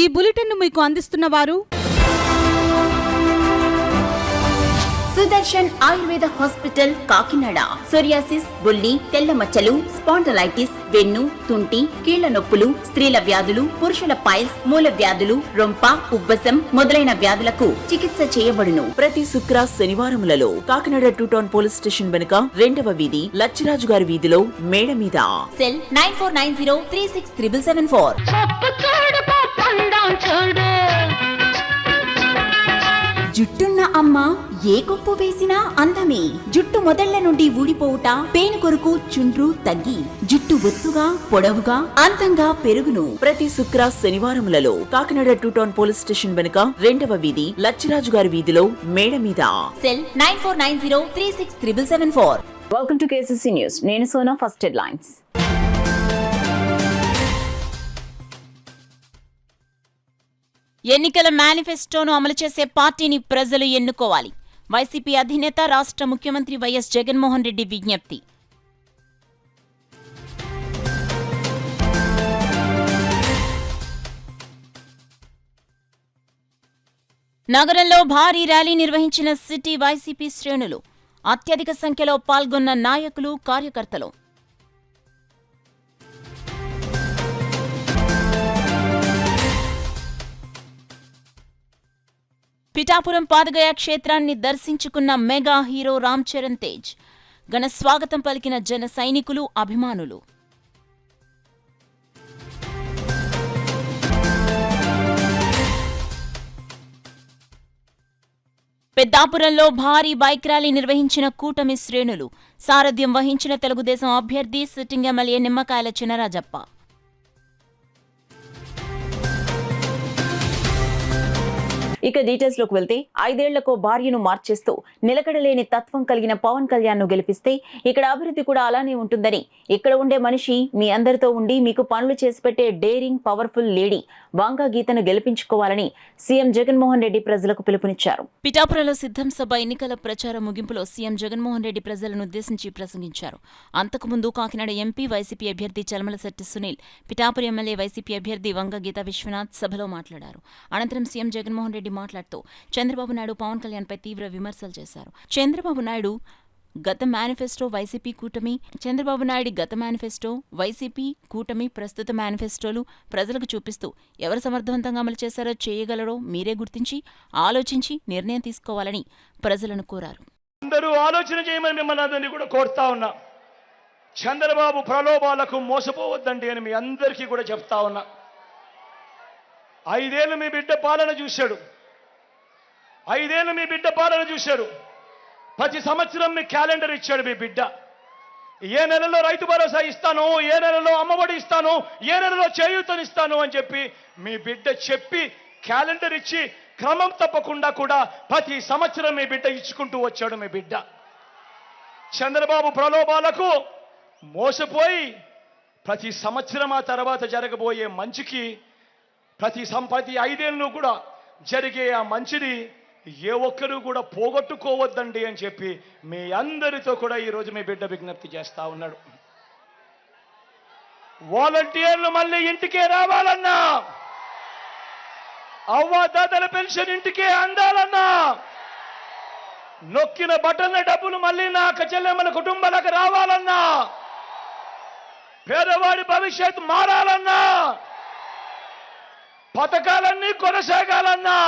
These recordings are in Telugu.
ఈ బులెటిన్ను మీకు అందిస్తున్న వారు సుదర్శన్ ఆయుర్వేద హాస్పిటల్ కాకినాడ. సోరియాసిస్, బొల్లి, తెల్ల మచ్చలు, స్పాండలైటిస్, వెన్ను, తుంటి, కీళ్ల నొప్పులు, స్త్రీల వ్యాధులు, పురుషుల పైల్స్, మూల వ్యాధులు, రొంప, ఉబ్బసం మొదలైన వ్యాధులకు చికిత్స చేయబడును. ప్రతి శుక్ర శనివారములలో కాకినాడ 2 టౌన్ పోలీస్ స్టేషన్ వెనుక 2వ వీధి లచ్చిరాజు గారి వీధిలో మేడ మీద. సెల్ 9490366774. జుట్టున్న అమ్మ ఏ కొప్పు వేసినా అందమే. జుట్టు మొదళ్ల నుండి ఊడిపోవుట, పేను కొరకు చుండ్రు తగ్గి జుట్టు ఒత్తుగా పొడవుగా అందంగా పెరుగును. ప్రతి శుక్ర శనివారములలో కాకినాడ 2 టౌన్ పోలీస్ స్టేషన్ వెనుక 2వ వీధి లచ్చిరాజు గారి వీధిలో మేడ మీద. Cell 9490366774. Welcome to KCC news. నేను సోనా. First headlines. ఎన్నికల మేనిఫెస్టోను అమలు చేసే పార్టీని ప్రజలు ఎన్నుకోవాలి. వైసీపీ అధినేత రాష్ట్ర ముఖ్యమంత్రి వైఎస్ జగన్మోహన్ రెడ్డి విజ్ఞప్తి. నగరంలో భారీ ర్యాలీ నిర్వహించిన సిటీ వైసీపీ శ్రేణులు. అత్యధిక సంఖ్యలో పాల్గొన్న నాయకులు, కార్యకర్తలు. పిఠాపురం పాదగయ క్షేత్రాన్ని దర్శించుకున్న మెగా హీరో రామ్ చరణ్ తేజ్. ఘన స్వాగతం పలికిన జన సైనికులు, అభిమానులు. పెద్దాపురంలో భారీ బైక్ ర్యాలీ నిర్వహించిన కూటమి శ్రేణులు. సారథ్యం వహించిన తెలుగుదేశం అభ్యర్థి సిట్టింగ్ ఎమ్మెల్యే నిమ్మకాయల చినరాజప్ప. ఇక డీటెయిల్స్ లోకి వెళ్తే, 5 ఏళ్లకు భార్యను మార్చేస్తూ నిలకడలేని తత్వం కలిగిన పవన్ కళ్యాణ్ ను గెలిపిస్తే ఇక్కడ అభివృద్ధి కూడా అలానే ఉంటుందని, ఇక్కడ ఉండే మనిషి మీ అందరితో ఉండి మీకు పనులు చేసి పెట్టే డేరింగ్ పవర్ఫుల్ లేడీ వంగా గీతను గెలిపించుకోవాలని సీఎం జగన్మోహన్ రెడ్డి ప్రజలకు పిలుపునిచ్చారు. పిఠాపురంలో సిద్ధం సభ ఎన్నికల ప్రచార ముగింపులో సీఎం జగన్మోహన్ రెడ్డి ప్రజలను ఉద్దేశించి ప్రసంగించారు. అంతకుముందు కాకినాడ ఎంపీ వైసీపీ అభ్యర్థి చలమలశెట్టి సునీల్, పిఠాపురం ఎమ్మెల్యే వైసీపీ అభ్యర్థి వంగ గీత విశ్వనాథ్ సభలో మాట్లాడారు. అనంతరం సీఎం జగన్మోహన్ రెడ్డి మాట్లాడుతూ చంద్రబాబు నాయుడు పవన్ కళ్యాణ్ పై తీవ్ర విమర్శలు చేశారు. చంద్రబాబు నాయుడు గత మేనిఫెస్టో వైసీపీ కూటమి ప్రస్తుత మేనిఫెస్టోలు ప్రజలకు చూపిస్తూ ఎవరు సమర్థవంతంగా అమలు చేశారో చేయగలరో మీరే గుర్తించి ఆలోచించి నిర్ణయం తీసుకోవాలని ప్రజలను కోరారు. అందరూ ఆలోచన చేయమని మిమ్మల్ని అందరినీ కూడా కోరుతా ఉన్నా. చంద్రబాబు ప్రలోభాలకు మోసపోవద్దండి అని మీ అందరికీ కూడా చెప్తా ఉన్నా. 5 ఏళ్ళు మీ బిడ్డ పాలన చూశాడు. 5 ఏళ్ళు మీ బిడ్డ పాలన చూశారు. ప్రతి సంవత్సరం మీ క్యాలెండర్ ఇచ్చాడు మీ బిడ్డ. ఏ నెలలో రైతు భరోసా ఇస్తాను, ఏ నెలలో అమ్మఒడి ఇస్తాను, ఏ నెలలో చేయూతనిస్తాను అని చెప్పి మీ బిడ్డ చెప్పి క్యాలెండర్ ఇచ్చి క్రమం తప్పకుండా కూడా ప్రతి సంవత్సరం మీ బిడ్డ ఇచ్చుకుంటూ వచ్చాడు. మీ బిడ్డ చంద్రబాబు ప్రలోభాలకు మోసపోయి ప్రతి సంవత్సరం ఆ తర్వాత జరగబోయే మంచికి ప్రతి 5 ఏళ్ళు కూడా జరిగే ఆ మంచిని ఏ ఒక్కరూ కూడా పోగొట్టుకోవద్దండి అని చెప్పి మీ అందరితో కూడా ఈరోజు మీ బిడ్డ విజ్ఞప్తి చేస్తా ఉన్నాడు. వాలంటీర్లు మళ్ళీ ఇంటికే రావాలన్నా, అవ్వాతాతల పెన్షన్ ఇంటికే అందాలన్నా, నొక్కిన బటన్ల డబ్బులు మళ్ళీ నా చెల్లెమ్మల కుటుంబాలకు రావాలన్నా, పేదవాడి భవిష్యత్తు మారాలన్నా, పథకాలన్నీ కొనసాగాలన్నా,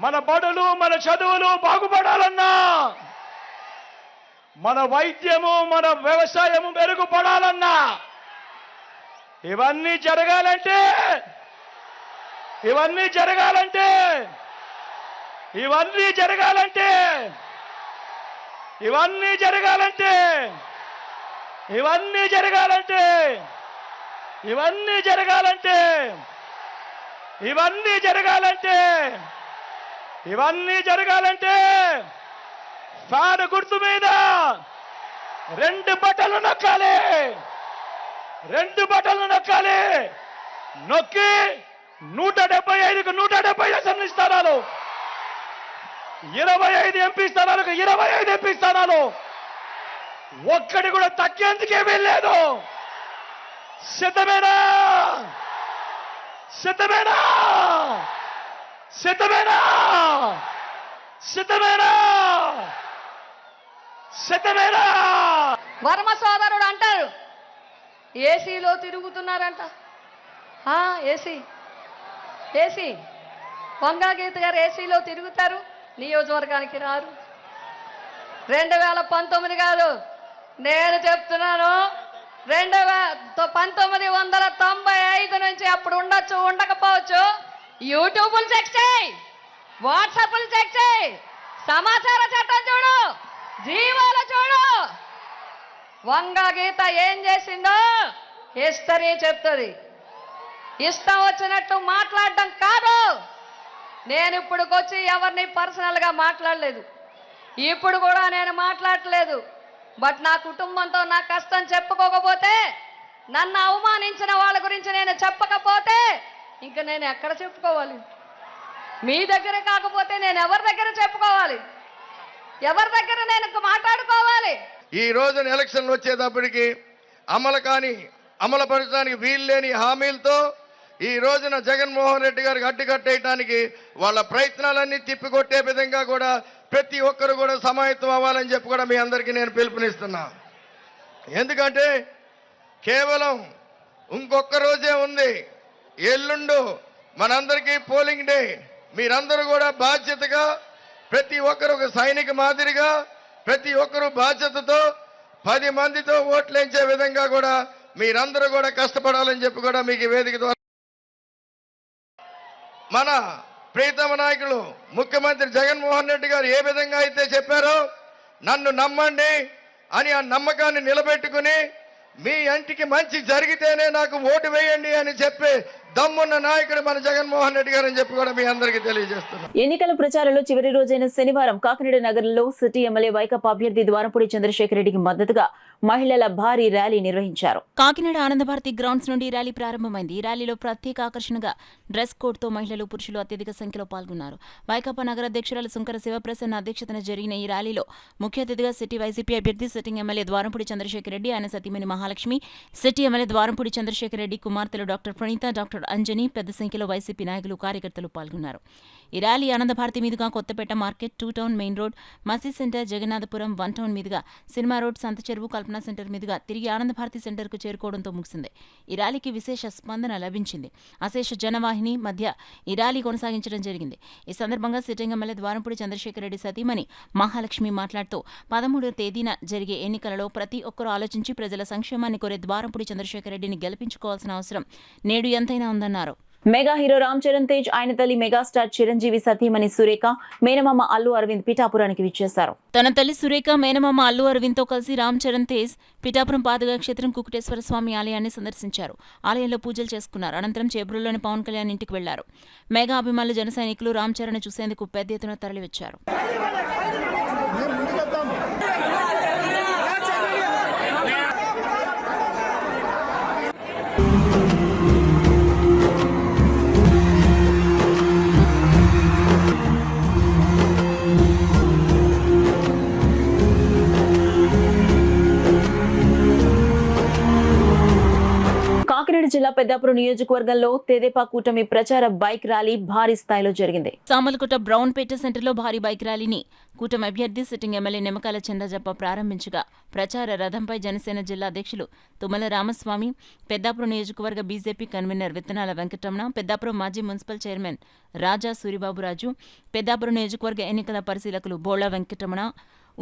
మన బడులు మన చదువులు బాగుపడాలన్నా, మన వైద్యము మన వ్యవసాయము మెరుగుపడాలన్నా, ఇవన్నీ జరగాలంటే ఫ్యాన్ గుర్తు మీద 2 బటన్లు నొక్కాలి. 2 బటన్లు నొక్కాలి. నొక్కి 175కు 175 అసెంబ్లీ స్థానాలు, 25 ఎంపీ స్థానాలకు 25 ఎంపీ స్థానాలు, ఒక్కడి కూడా తగ్గేందుకే వీల్లేదు. సిద్ధమేనా? సిద్ధమేనా? సిద్ధమేనా? సిద్ధమేనా? సిద్ధమేనా? వర్మ సోదరుడు అంటారు ఏసీలో తిరుగుతున్నారంట. ఏసీ వంగా గీత గారు ఏసీలో తిరుగుతారు, నియోజకవర్గానికి రారు. 2019 కాదు, నేను చెప్తున్నాను 1995 నుంచి అప్పుడు ఉండొచ్చు, ఉండకపోవచ్చు. యూట్యూబ్లు చెక్ చేయి, వాట్సాప్లు చెక్ చేయి, సమాచార చట్టం చూడు, జీవాలు చూడు. వంగ గీత ఏం చేసిందో హిస్టరీ చెప్తుంది. ఇష్టం వచ్చినట్టు మాట్లాడడం కాదు. నేను ఇప్పుడుకొచ్చి ఎవరిని పర్సనల్గా మాట్లాడలేదు, ఇప్పుడు కూడా నేను మాట్లాడలేదు. బట్ నా కుటుంబంతో నా కష్టం చెప్పుకోకపోతే, నన్ను అవమానించిన వాళ్ళ గురించి నేను చెప్పకపోతే ఇంక నేను ఎక్కడ చెప్పుకోవాలి? మీ దగ్గర కాకపోతే నేను ఎవరి దగ్గర చెప్పుకోవాలి? ఎవరి దగ్గర నేను మాట్లాడుకోవాలి? ఈ రోజున ఎలక్షన్లు వచ్చేటప్పటికి అమలుపరచడానికి వీల్లేని హామీలతో ఈ రోజున జగన్మోహన్ రెడ్డి గారికి అడ్డుకట్టేయడానికి వాళ్ళ ప్రయత్నాలన్నీ తిప్పికొట్టే విధంగా కూడా ప్రతి ఒక్కరు కూడా సమాయత్తం అవ్వాలని చెప్పి కూడా మీ అందరికీ నేను పిలుపునిస్తున్నా. ఎందుకంటే కేవలం ఇంకొక రోజే ఉంది, ఎల్లుండు మనందరికీ పోలింగ్ డే. మీరందరూ కూడా బాధ్యతగా, ప్రతి ఒక్కరు ఒక సైనిక మాదిరిగా, ప్రతి ఒక్కరూ బాధ్యతతో 10 మందితో ఓట్లేంచే విధంగా కూడా మీరందరూ కూడా కష్టపడాలని చెప్పి కూడా మీకు వేదిక ద్వారా మన ప్రీతమ నాయకులు ముఖ్యమంత్రి జగన్మోహన్ రెడ్డి గారు ఏ విధంగా అయితే చెప్పారో, నన్ను నమ్మండి అని ఆ నమ్మకాన్ని నిలబెట్టుకుని మీ ఇంటికి మంచి జరిగితేనే నాకు ఓటు వేయండి అని చెప్పి దమ్మున్న నాయకుడు మన జగన్మోహన్ రెడ్డి గారు అని చెప్పి కూడా మీ అందరికీ తెలియజేస్తున్నాం. ఎన్నికల ప్రచారంలో చివరి రోజైన శనివారం కాకినాడ నగరంలో సిటీ ఎమ్మెల్యే వైకాపా అభ్యర్థి ద్వారంపూడి చంద్రశేఖర్ రెడ్డికి మద్దతుగా మహిళల భారీ ర్యాలీ నిర్వహించారు. కాకినాడ ఆనందభారతి గ్రౌండ్స్ నుండి ర్యాలీ ప్రారంభమైంది. ఈ ర్యాలీలో ప్రత్యేక ఆకర్షణగా డ్రెస్ కోడ్ తో మహిళలు, పురుషులు అత్యధిక సంఖ్యలో పాల్గొన్నారు. వైకాపా నగర అధ్యక్షురాలు సుంకర శివప్రసన్న అధ్యక్షతన జరిగిన ఈ ర్యాలీలో ముఖ్య అతిథిగా సిటీ వైసీపీ అభ్యర్థి సిట్టింగ్ ఎమ్మెల్యే ద్వారంపూడి చంద్రశేఖర్ రెడ్డి, ఆయన సతీమణి మహాలక్ష్మి, సిటీ ఎమ్మెల్యే ద్వారంపూడి చంద్రశేఖర్ రెడ్డి కుమార్తెలు డాక్టర్ ప్రణీత, డాక్టర్ అంజని, పెద్ద సంఖ్యలో వైసీపీ నాయకులు, కార్యకర్తలు పాల్గొన్నారు. ఈ ర్యాలీ ఆనందభారతి మీదుగా Kothapeta market, 2 town main road, మసీ సెంటర్, జగన్నాథపురం 1 టౌన్ మీదుగా సినిమా రోడ్, సంత చెరువు, కల్పనా సెంటర్ మీదుగా తిరిగి ఆనందభారతి సెంటర్కు చేరుకోవడంతో ముగిసింది. ఈ ర్యాలీకి విశేష స్పందన లభించింది. అశేష జనవాహిని మధ్య ఈ ర్యాలీ కొనసాగించడం జరిగింది. ఈ సందర్భంగా సిట్టింగ్ ఎమ్మెల్యే ద్వారంపూడి చంద్రశేఖర్ రెడ్డి సతీమణి మహాలక్ష్మి మాట్లాడుతూ 13వ తేదీన జరిగే ఎన్నికలలో ప్రతి ఒక్కరూ ఆలోచించి ప్రజల సంక్షేమాన్ని కోరే ద్వారంపూడి చంద్రశేఖర్ రెడ్డిని గెలిపించుకోవాల్సిన అవసరం నేడు ఎంతైనా ఉందన్నారు. మెగా హీరో రామ్ చరణ్ తేజ్, ఆయన తల్లి మెగాస్టార్ చిరంజీవి సతీమణి సురేఖ, మేనమామ అల్లు అరవింద్ పిఠాపురానికి విచ్చేశారు. తన తల్లి సురేఖ, మేనమామ అల్లు అరవింద్ తో కలిసి రామ్ చరణ్ తేజ్ పిఠాపురం పాదగా క్షేత్రం కుకుటేశ్వర స్వామి ఆలయాన్ని సందర్శించారు. ఆలయంలో పూజలు చేసుకున్నారు. అనంతరం చేబ్రోలులోని పవన్ కళ్యాణ్ ఇంటికి వెళ్లారు. మెగా అభిమానులు, జన సైనికులు రామ్ చరణ్ చూసేందుకు పెద్ద ఎత్తున తరలివచ్చారు. కాకినాడ జిల్లా పెద్దాపురం నియోజకవర్గంలో తెదేపా కూటమి ప్రచార బైక్ ర్యాలీ భారీ స్థాయిలో జరిగింది. సామలకోట బ్రౌన్పేట సెంటర్లో భారీ బైక్ ర్యాలీని కూటమి అభ్యర్థి సిట్టింగ్ ఎమ్మెల్యే నిమ్మకాయల చంద్రజప్ప ప్రారంభించగా ప్రచార రథంపై జనసేన జిల్లా అధ్యక్షులు తుమ్మల రామస్వామి, పెద్దాపురం నియోజకవర్గ బీజేపీ కన్వీనర్ విత్తనాల వెంకటరమణ, పెద్దాపురం మాజీ మున్సిపల్ చైర్మన్ రాజా సూరిబాబురాజు, పెద్దాపురం నియోజకవర్గ ఎన్నికల పరిశీలకులు బోళ్ల వెంకటరమణ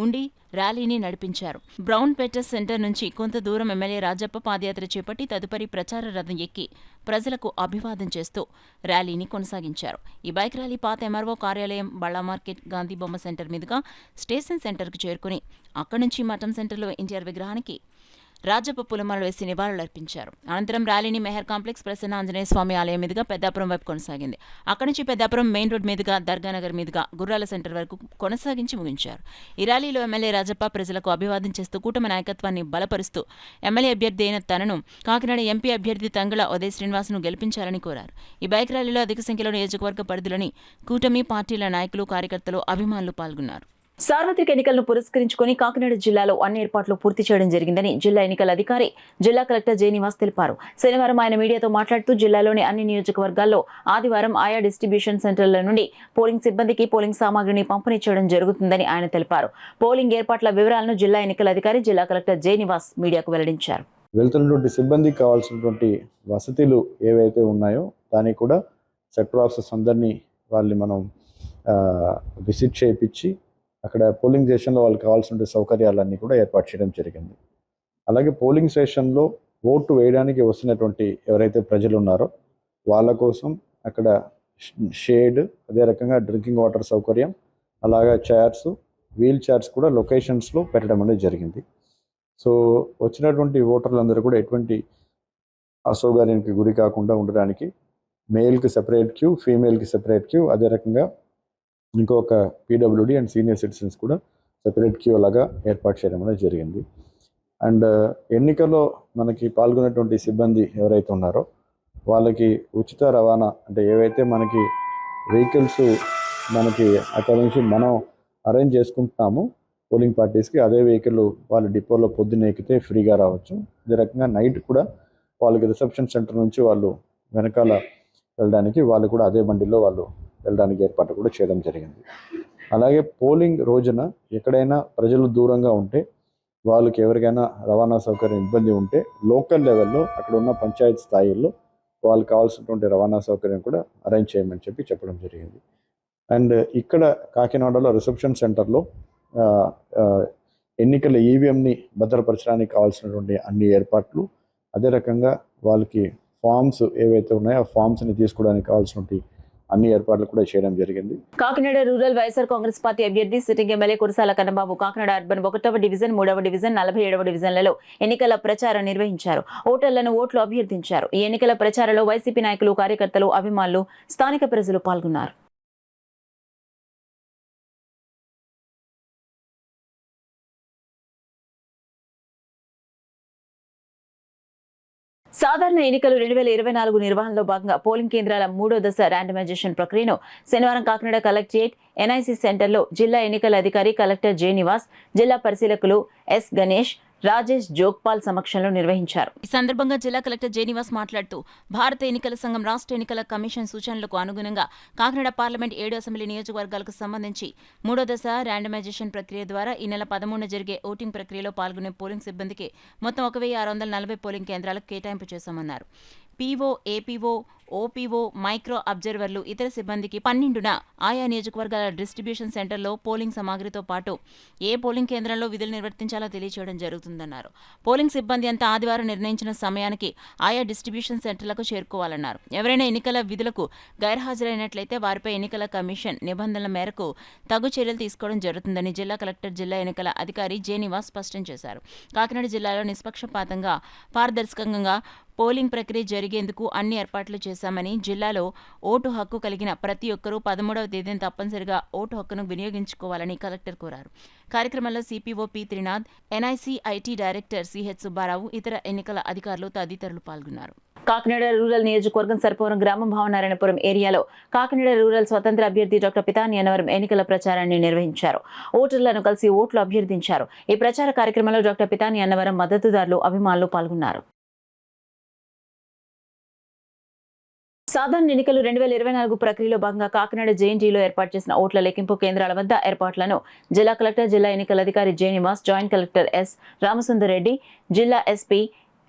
ఉండి ర్యాలీని నడిపించారు. బ్రౌన్పేట సెంటర్ నుంచి కొంత దూరం ఎమ్మెల్యే రాజప్ప పాదయాత్ర చేపట్టి తదుపరి ప్రచార రథం ఎక్కి ప్రజలకు అభివాదం చేస్తూ ర్యాలీని కొనసాగించారు. ఈ బైక్ ర్యాలీ పాత ఎంఆర్ఓ కార్యాలయం, బళ్ళా మార్కెట్, గాంధీ బొమ్మ సెంటర్ మీదుగా స్టేషన్ సెంటర్కు చేరుకుని అక్కడి నుంచి మఠం సెంటర్లో ఎన్టీఆర్ విగ్రహానికి రాజప్ప పూలమాలలు వేసి నివాళులర్పించారు. అనంతరం ర్యాలీని మెహర్ కాంప్లెక్స్, ప్రసన్న ఆంజనేయ స్వామి ఆలయం మీదుగా పెద్దాపురం వైపు కొనసాగింది. అక్కడి నుంచి పెద్దాపురం మెయిన్ రోడ్ మీదుగా దర్గానగర్ మీదుగా గుర్రాల సెంటర్ వరకు కొనసాగించి ముగించారు. ఈ ర్యాలీలో ఎమ్మెల్యే రాజప్ప ప్రజలకు అభివాదం చేస్తూ కూటమి నాయకత్వాన్ని బలపరుస్తూ ఎమ్మెల్యే అభ్యర్థి అయిన తనను కాకినాడ ఎంపీ అభ్యర్థి తంగళ ఉదయ్ శ్రీనివాస్ను గెలిపించాలని కోరారు. ఈ బైక్ ర్యాలీలో అధిక సంఖ్యలో నియోజకవర్గ పరిధిలోని కూటమి పార్టీల నాయకులు, కార్యకర్తలు, అభిమానులు పాల్గొన్నారు. సార్వత్రిక ఎన్నికలను పురస్కరించుకుని కాకినాడ జిల్లాలో అన్ని ఏర్పాట్లు పూర్తి చేయడం జరిగిందని జిల్లా ఎన్నికల అధికారి జిల్లా కలెక్టర్ జె నివాస్ తెలిపారు. శనివారం ఆయన మీడియాతో మాట్లాడుతూ జిల్లాలోని అన్ని నియోజకవర్గాల్లో ఆదివారం ఆయా డిస్ట్రిబ్యూషన్ సెంటర్ల నుండి పోలింగ్ సిబ్బందికి పోలింగ్ సామాగ్రిని పంపిణీ చేయడం జరుగుతుందని ఆయన తెలిపారు. పోలింగ్ ఏర్పాట్ల వివరాలను జిల్లా ఎన్నికల అధికారి జిల్లా కలెక్టర్ జె నివాస్ మీడియాకు వెల్లడించారు. వెళ్తున్నటువంటి సిబ్బందికి కావాల్సినటువంటి వసతులు ఏవైతే ఉన్నాయో దానికి కూడా సెక్టర్ ఆఫీసర్స్ అందరినీ వాళ్ళని మనం విజిట్ చేయించి అక్కడ పోలింగ్ స్టేషన్లో వాళ్ళకి కావాల్సిన సౌకర్యాలన్నీ కూడా ఏర్పాటు చేయడం జరిగింది. అలాగే పోలింగ్ స్టేషన్లో ఓటు వేయడానికి వస్తున్నటువంటి ఎవరైతే ప్రజలు ఉన్నారో వాళ్ళ కోసం అక్కడ షేడ్, అదే రకంగా డ్రింకింగ్ వాటర్ సౌకర్యం, అలాగే చైర్స్, వీల్ చైర్స్ కూడా లొకేషన్స్లో పెట్టడం అనేది జరిగింది. సో వచ్చినటువంటి ఓటర్లందరూ కూడా ఎటువంటి అసౌకర్యానికి గురి కాకుండా ఉండడానికి మేల్కి సెపరేట్ క్యూ, ఫీమేల్కి సెపరేట్ క్యూ, అదే రకంగా ఇంకొక పీడబ్ల్యూడి అండ్ సీనియర్ సిటిజన్స్ కూడా సెపరేట్ క్యూ లాగా ఏర్పాటు చేయడం అనేది జరిగింది. అండ్ ఎన్నికల్లో మనకి పాల్గొనేటువంటి సిబ్బంది ఎవరైతే ఉన్నారో వాళ్ళకి ఉచిత రవాణా, అంటే ఏవైతే మనకి వెహికల్స్ మనకి అక్కడ నుంచి మనం అరేంజ్ చేసుకుంటున్నామో పోలింగ్ పార్టీస్కి, అదే వెహికల్ వాళ్ళ డిపోలో పొద్దున్న ఎక్కితే ఫ్రీగా రావచ్చు. అదే రకంగా నైట్ కూడా వాళ్ళకి రిసెప్షన్ సెంటర్ నుంచి వాళ్ళు వెనకాల వెళ్ళడానికి వాళ్ళు కూడా అదే బండిలో వాళ్ళు వెళ్ళడానికి ఏర్పాటు కూడా చేయడం జరిగింది. అలాగే పోలింగ్ రోజున ఎక్కడైనా ప్రజలు దూరంగా ఉంటే వాళ్ళకి ఎవరికైనా రవాణా సౌకర్యం ఇబ్బంది ఉంటే లోకల్ లెవెల్లో అక్కడ ఉన్న పంచాయత్ స్థాయిల్లో వాళ్ళకి కావాల్సినటువంటి రవాణా సౌకర్యం కూడా అరేంజ్ చేయమని చెప్పడం జరిగింది. అండ్ ఇక్కడ కాకినాడలో రిసెప్షన్ సెంటర్లో ఎన్నికల ఈవీఎంని భద్రపరచడానికి కావాల్సినటువంటి అన్ని ఏర్పాట్లు, అదే రకంగా వాళ్ళకి ఫామ్స్ ఏవైతే ఉన్నాయో ఆ ఫామ్స్ని తీసుకోవడానికి కావాల్సినటువంటి అన్ని ఏర్పాట్లు కూడా చేయడం జరిగింది. కాకినాడ రూరల్ వైఎస్ఆర్ కాంగ్రెస్ పార్టీ అభ్యర్థి sitting MLA Kurasala Kannababu Kakinada urban 1వ డివిజన్, 3వ డివిజన్, 47వ డివిజన్లలో ఎన్నికల ప్రచారం నిర్వహించారు. ఓటర్లను ఓట్లు అభ్యర్థించారు. ఈ ఎన్నికల ప్రచారంలో వైసీపీ నాయకులు, కార్యకర్తలు, అభిమానులు, స్థానిక ప్రజలు పాల్గొన్నారు. సాధారణ ఎన్నికలు 2024 నిర్వహణలో భాగంగా పోలింగ్ కేంద్రాల 3వ దశ ర్యాండమైజేషన్ ప్రక్రియను శనివారం కాకినాడ కలెక్టరేట్ ఎన్ఐసి సెంటర్లో జిల్లా ఎన్నికల అధికారి కలెక్టర్ జె నివాస్, జిల్లా పరిశీలకులు ఎస్ గణేష్, రాజేష్ జోగ్పాల్ సమక్షంలో నిర్వహించారు. ఈ సందర్భంగా జిల్లా కలెక్టర్ జె నివాస్ మాట్లాడుతూ భారత ఎన్నికల సంఘం, రాష్ట్ర ఎన్నికల కమిషన్ సూచనలకు అనుగుణంగా కాకినాడ పార్లమెంట్ 7 అసెంబ్లీ నియోజకవర్గాలకు సంబంధించి 3వ దశ ర్యాండమైజేషన్ ప్రక్రియ ద్వారా ఈ నెల 13న జరిగే ఓటింగ్ ప్రక్రియలో పాల్గొనే పోలింగ్ సిబ్బందికి మొత్తం 1640 పోలింగ్ కేంద్రాలకు కేటాయింపు చేశామన్నారు. పీఓ, ఏపీఓ, ఓపీఓ, మైక్రో అబ్జర్వర్లు, ఇతర సిబ్బందికి 12న ఆయా నియోజకవర్గాల డిస్ట్రిబ్యూషన్ సెంటర్లో పోలింగ్ సామాగ్రితో పాటు ఏ పోలింగ్ కేంద్రంలో విధులు నిర్వర్తించాలో తెలియచేయడం జరుగుతుందన్నారు. పోలింగ్ సిబ్బంది అంతా ఆదివారం నిర్ణయించిన సమయానికి ఆయా డిస్ట్రిబ్యూషన్ సెంటర్లకు చేరుకోవాలన్నారు. ఎవరైనా ఎన్నికల విధులకు గైర్హాజరైనట్లయితే వారిపై ఎన్నికల కమిషన్ నిబంధనల మేరకు తగు చర్యలు తీసుకోవడం జరుగుతుందని జిల్లా కలెక్టర్, జిల్లా ఎన్నికల అధికారి జె నివాస్ స్పష్టం చేశారు. కాకినాడ జిల్లాలో నిష్పక్షపాతంగా, పారదర్శకంగా పోలింగ్ ప్రక్రియ జరిగేందుకు అన్ని ఏర్పాట్లు చేశామని, జిల్లాలో ఓటు హక్కు కలిగిన ప్రతి ఒక్కరూ 13వ తేదీన తప్పనిసరిగా ఓటు హక్కును వినియోగించుకోవాలని కలెక్టర్ కోరారు. కార్యక్రమంలో CPO P Trinath, NIC IT director CH Subbarao, ఇతర ఎన్నికల అధికారులు తదితరులు పాల్గొన్నారు. కాకినాడ రూరల్ నియోజకవర్గం సర్పవరం గ్రామం, భావనారాయణపురం ఏరియాలో కాకినాడ రూరల్ స్వతంత్ర అభ్యర్థి డాక్టర్ పితాని అన్నవరం ఎన్నికల ప్రచారాన్ని నిర్వహించారు. ఓటర్లను కలిసి ఓట్లు అభ్యర్థించారు. ఈ ప్రచార కార్యక్రమంలో డాక్టర్ పితాని అన్నవరం మద్దతుదారులు, అభిమానులు పాల్గొన్నారు. సాధారణ ఎన్నికలు 2024 ప్రక్రియలో భాగంగా కాకినాడ జేఎన్టీలో ఏర్పాటు చేసిన ఓట్ల లెక్కింపు కేంద్రాల వద్ద ఏర్పాట్లను జిల్లా కలెక్టర్, జిల్లా ఎన్నికల అధికారి J Nivas, joint collector S Ramasundar Reddy, జిల్లా ఎస్పీ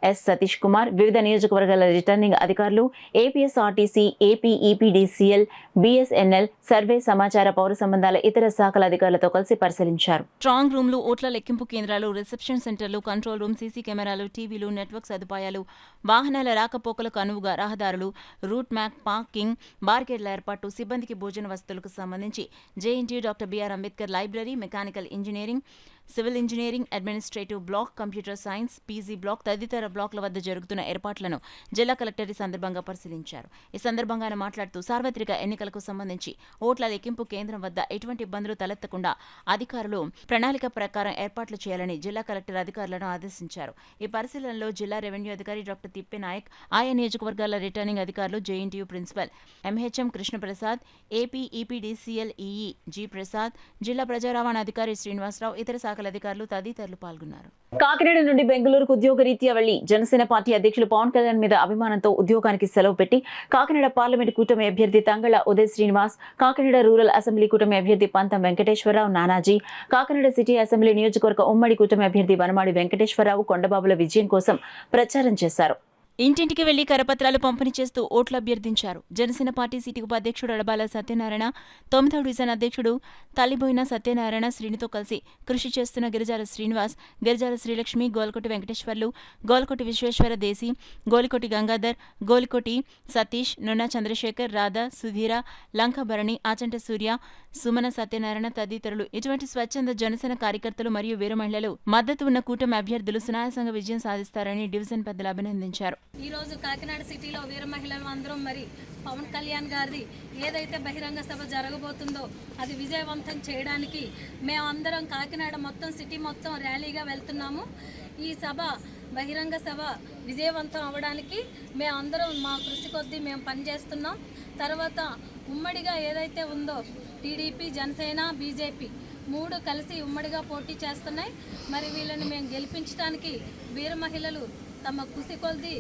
ఎస్ సతీష్ కుమార్, వివిధ నియోజకవర్గాల రిటర్నింగ్ అధికారులు, APSRTC, AP EPDCL, BSNL, survey, సమాచార, పౌర సంబంధాల ఇతర శాఖల అధికారులతో కలిసి పరిశీలించారు. స్ట్రాంగ్ రూమ్లు, ఓట్ల లెక్కింపు కేంద్రాలు, రిసెప్షన్ సెంటర్లు, కంట్రోల్ రూమ్, సీసీ కెమెరాలు, టీవీలు, నెట్వర్క్ సదుపాయాలు, వాహనాల రాకపోకలకు అనువుగా రహదారులు, రూట్ మ్యాప్, పార్కింగ్, బార్గేట్ల ఏర్పాటు, సిబ్బందికి భోజన వసతులకు సంబంధించి JNT, doctor B R Ambedkar library, mechanical engineering, civil engineering, administrative block, computer science, PG block తదితర బ్లాక్ల వద్ద జరుగుతున్న ఏర్పాట్లను జిల్లా కలెక్టర్ ఈ సందర్భంగా పరిశీలించారు. ఈ సందర్భంగా ఆయన మాట్లాడుతూ సార్వత్రిక ఎన్నికలకు సంబంధించి ఓట్ల లెక్కింపు కేంద్రం వద్ద ఎటువంటి ఇబ్బందులు తలెత్తకుండా అధికారులు ప్రణాళిక ప్రకారం ఏర్పాట్లు చేయాలని జిల్లా కలెక్టర్ అధికారులను ఆదేశించారు. ఈ పరిశీలనలో జిల్లా రెవెన్యూ అధికారి డాక్టర్ తిప్పేనాయక్, ఆయా నియోజకవర్గాల రిటర్నింగ్ అధికారులు, JNTU principal M H M Krishnaprasad, AP EPDCL EE G Prasad, జిల్లా ప్రజా రవాణా అధికారి శ్రీనివాసరావు, ఇతర శాఖల అధికారులు తదితరులు పాల్గొన్నారు. కాకినాడ నుండి బెంగళూరుకు ఉద్యోగరీత్యా వెళ్లి జనసేన పార్టీ అధ్యక్షులు పవన్ కళ్యాణ్ మీద అభిమానంతో ఉద్యోగానికి సెలవు పెట్టి కాకినాడ పార్లమెంట్ కూటమి అభ్యర్థి తంగళ ఉదయ్ శ్రీనివాస్, కాకినాడ రూరల్ అసెంబ్లీ కూటమి అభ్యర్థి పంతం వెంకటేశ్వరరావు నానాజీ, కాకినాడ సిటీ అసెంబ్లీ నియోజకవర్గ ఉమ్మడి కూటమి అభ్యర్థి వనమాడి వెంకటేశ్వరరావు కొండబాబుల విజయం కోసం ప్రచారం చేశారు. ఇంటింటికి వెళ్లి కరపత్రాలు పంపిణీ చేస్తూ ఓట్లు అభ్యర్థించారు. జనసేన పార్టీ సిటీ ఉపాధ్యక్షుడు అడబాల సత్యనారాయణ, 9వ డివిజన్ అధ్యక్షుడు తల్లిబోయిన సత్యనారాయణ శ్రీనితో కలిసి కృషి చేస్తున్న గిరిజాల శ్రీనివాస్, గిరిజాల శ్రీలక్ష్మి, గోల్కొట్టి వెంకటేశ్వర్లు, గోల్కొట్టి విశ్వేశ్వర దేశీ, గోలికొట్టి గంగాధర్, గోలికొట్టి సతీష్, నున్న చంద్రశేఖర్, రాధా, సుధీర, లంకభరణి, ఆచంట సూర్య, సుమన సత్యనారాయణ తదితరులు ఇటువంటి స్వచ్ఛంద జనసేన కార్యకర్తలు మరియు వీర మహిళలు మద్దతు ఉన్న కూటమి అభ్యర్థులు సునాయాసంగా విజయం సాధిస్తారని డివిజన్ పెద్దలు అభినందించారు. ఈ రోజు కాకినాడ సిటీలో వీర మహిళలు అందరం మరి పవన్ కళ్యాణ్ గారిది ఏదైతే బహిరంగ సభ జరగబోతుందో అది విజయవంతం చేయడానికి మేమందరం కాకినాడ మొత్తం సిటీ మొత్తం ర్యాలీగా వెళ్తున్నాము. ఈ సభ బహిరంగ సభ విజయవంతం అవ్వడానికి మేమందరం మా కృషి కొద్దీ మేము పనిచేస్తున్నాం. తర్వాత ఉమ్మడిగా ఏదైతే ఉందో టీడీపీ, జనసేన, బీజేపీ 3 కలిసి ఉమ్మడిగా పోటీ చేస్తున్నాయి. మరి వీళ్ళని మేము గెలిపించడానికి వీర మహిళలు తమ కృషి కొద్దీ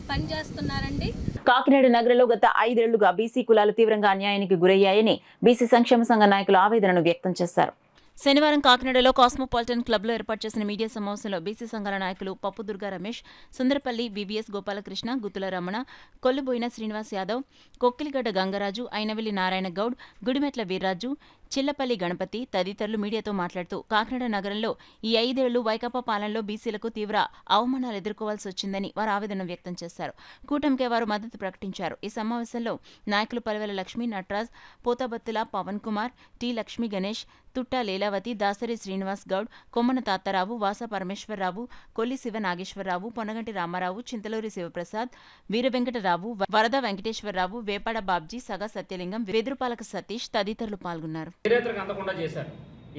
పనిచేస్తున్నారండి. కాకినాడ నగరంలో గత 5 ఏళ్లుగా బీసీ కులాలు తీవ్రంగా అన్యాయానికి గురయ్యాయని బీసీ సంక్షేమ సంఘ నాయకులు ఆవేదనను వ్యక్తం చేశారు. శనివారం కాకినాడలో కాస్మోపాలిటన్ క్లబ్లో ఏర్పాటు చేసిన మీడియా సమావేశంలో బీసీ సంఘాల నాయకులు పప్పు దుర్గా రమేష్, సుందరపల్లి వివిఎస్ గోపాలకృష్ణ, గుత్తుల రమణ, కొల్లుబోయిన శ్రీనివాస్ యాదవ్, కొక్కిలిగడ్డ గంగరాజు, అయినవెల్లి నారాయణ గౌడ్, గుడిమెట్ల వీర్రాజు, చిల్లపల్లి గణపతి తదితరులు మీడియాతో మాట్లాడుతూ కాకినాడ నగరంలో ఈ 5 ఏళ్లు వైకాపా పాలనలో బీసీలకు తీవ్ర అవమానాలు ఎదుర్కోవాల్సి వచ్చిందని వారు ఆవేదన వ్యక్తం చేశారు. కూటమికే వారు మద్దతు ప్రకటించారు. ఈ సమావేశంలో నాయకులు పల్వెల లక్ష్మీ, నటరాజ్, పోతాబత్తుల పవన్ కుమార్, టి లక్ష్మీ గణేష్, తుట్టా లీలావతి, దాసరి శ్రీనివాస్ గౌడ్, కొమ్మన తాతారావు, వాస పరమేశ్వరరావు, కొల్లి శివ నాగేశ్వరరావు, పొనగంటి రామారావు, చింతలూరి శివప్రసాద్, వీర వెంకటరావు, వరద వెంకటేశ్వరరావు, వేపాడ బాబ్జీ, సగా సత్యలింగం, వెదురుపాలక సతీష్ తదితరులు పాల్గొన్నారు. చేనేతలకు అందకుండా చేశారు.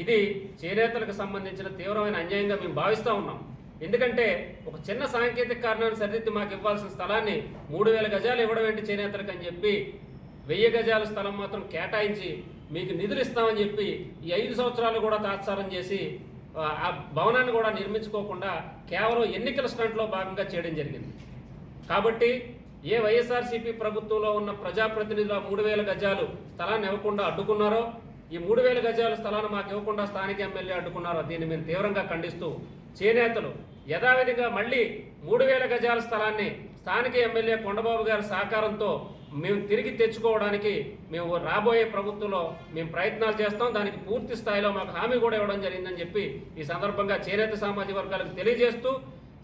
ఇది చేనేతలకు సంబంధించిన తీవ్రమైన అన్యాయంగా మేము భావిస్తూ ఉన్నాం. ఎందుకంటే ఒక చిన్న సాంకేతిక కారణాన్ని సరిదిద్ది మాకు ఇవ్వాల్సిన స్థలాన్ని 3000 గజాలు ఇవ్వడం ఏంటి చేనేతలకు అని చెప్పి 1000 గజాల స్థలం మాత్రం కేటాయించి మీకు నిధులు ఇస్తామని చెప్పి ఈ 5 సంవత్సరాలు కూడా తాత్సారం చేసి ఆ భవనాన్ని కూడా నిర్మించుకోకుండా కేవలం ఎన్నికల స్టంట్లో భాగంగా చేయడం జరిగింది. కాబట్టి ఏ వైఎస్ఆర్సీపీ ప్రభుత్వంలో ఉన్న ప్రజాప్రతినిధులు 3000 గజాలు స్థలాన్ని ఇవ్వకుండా అడ్డుకున్నారో, ఈ 3000 గజాల స్థలాన్ని మాకు ఇవ్వకుండా స్థానిక ఎమ్మెల్యే అడ్డుకున్నారో దీన్ని మేము తీవ్రంగా ఖండిస్తూ చేనేతలు యథావిధిగా మళ్ళీ 3000 గజాల స్థలాన్ని స్థానిక ఎమ్మెల్యే కొండబాబు గారి సహకారంతో మేము తిరిగి తెచ్చుకోవడానికి మేము రాబోయే ప్రభుత్వంలో మేము ప్రయత్నాలు చేస్తాం. దానికి పూర్తి స్థాయిలో మాకు హామీ కూడా ఇవ్వడం జరిగిందని చెప్పి ఈ సందర్భంగా చేనేత సామాజిక వర్గాలకు తెలియజేస్తూ,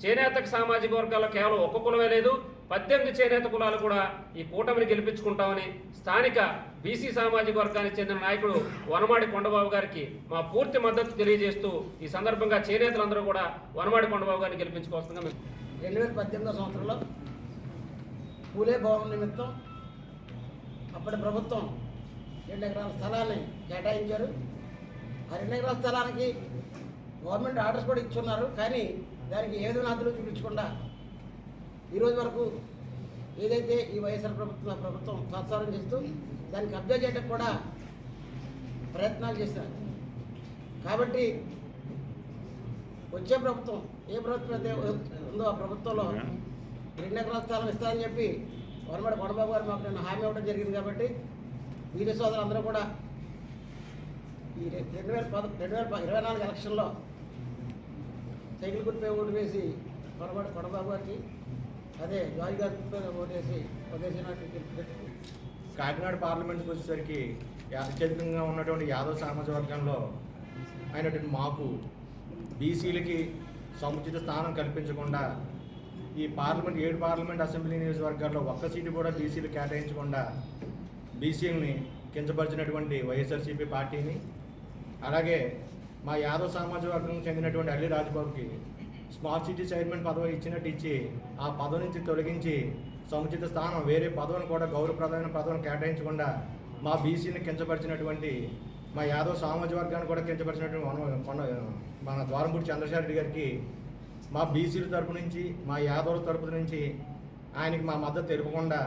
చేనేత సామాజిక వర్గాల్లో కేవలం ఒక్క కులమే లేదు, 18 చేనేత కులాలు కూడా ఈ కూటమిని గెలిపించుకుంటామని స్థానిక బీసీ సామాజిక వర్గానికి చెందిన నాయకుడు వనమాడి కొండబాబు గారికి మా పూర్తి మద్దతు తెలియజేస్తూ ఈ సందర్భంగా చేనేతలందరూ కూడా వనమాడి కొండబాబు గారిని గెలిపించుకోవాల్సిందిగా మేము 2018 సంవత్సరంలో పూలే భవనం నిమిత్తం అప్పటి ప్రభుత్వం 2 ఎకరాల స్థలాన్ని కేటాయించారు. ఆ 2 ఎకరాల స్థలానికి గవర్నమెంట్ ఆర్డర్స్ కూడా ఇచ్చున్నారు. కానీ దానికి ఏ విధమైన హద్దులు చూపించకుండా ఈరోజు వరకు ఏదైతే ఈ వైఎస్ఆర్ ప్రభుత్వం తాత్సారం చేస్తూ దాన్ని కబ్జా చేయడానికి కూడా ప్రయత్నాలు చేశారు. కాబట్టి వచ్చే ప్రభుత్వం ఏ ప్రభుత్వం అయితే ఉందో ఆ ప్రభుత్వంలో 2 ఎకరాల స్థలం ఇస్తారని చెప్పి వనమాడి కొండబాబు గారు మాకు నేను హామీ ఇవ్వడం జరిగింది. కాబట్టి వీర సోదరులు అందరూ కూడా ఈ 2024 ఎలక్షన్లో సైకిల్ గుర్తుపై ఓటు వేసి వనమాడి కొండబాబు గారికి, అదే జాయి గారి గుర్తుపై ఓటు వేసి కాకినాడ పార్లమెంట్కి వచ్చేసరికి అత్యధికంగా ఉన్నటువంటి యాదవ్ సామాజిక వర్గంలో అయినటువంటి మాకు బీసీలకి సముచిత స్థానం కల్పించకుండా ఈ 7 పార్లమెంట్ అసెంబ్లీ నియోజకవర్గాల్లో ఒక్క సీటు కూడా బీసీలు కేటాయించకుండా బీసీలని కించపరిచినటువంటి వైఎస్ఆర్సీపీ పార్టీని, అలాగే మా యాదవ్ సామాజిక వర్గం చెందినటువంటి అల్లి రాజబాబుకి స్మార్ట్ సిటీ చైర్మన్ పదవి ఇచ్చినట్టు ఇచ్చి ఆ పదవి నుంచి తొలగించి సముచిత స్థానం వేరే పదవిని కూడా గౌరవప్రదమైన పదవిని కేటాయించకుండా మా బీసీని కించపరిచినటువంటి మా యాదవ్ సామాజిక వర్గాన్ని కూడా కించపరిచినటువంటి మన ద్వారంపూడి చంద్రశేఖర్ రెడ్డి గారికి మా బీసీల తరపు నుంచి మా యాదవుల తరపు నుంచి ఆయనకి మా మద్దతు తెలుపకుండా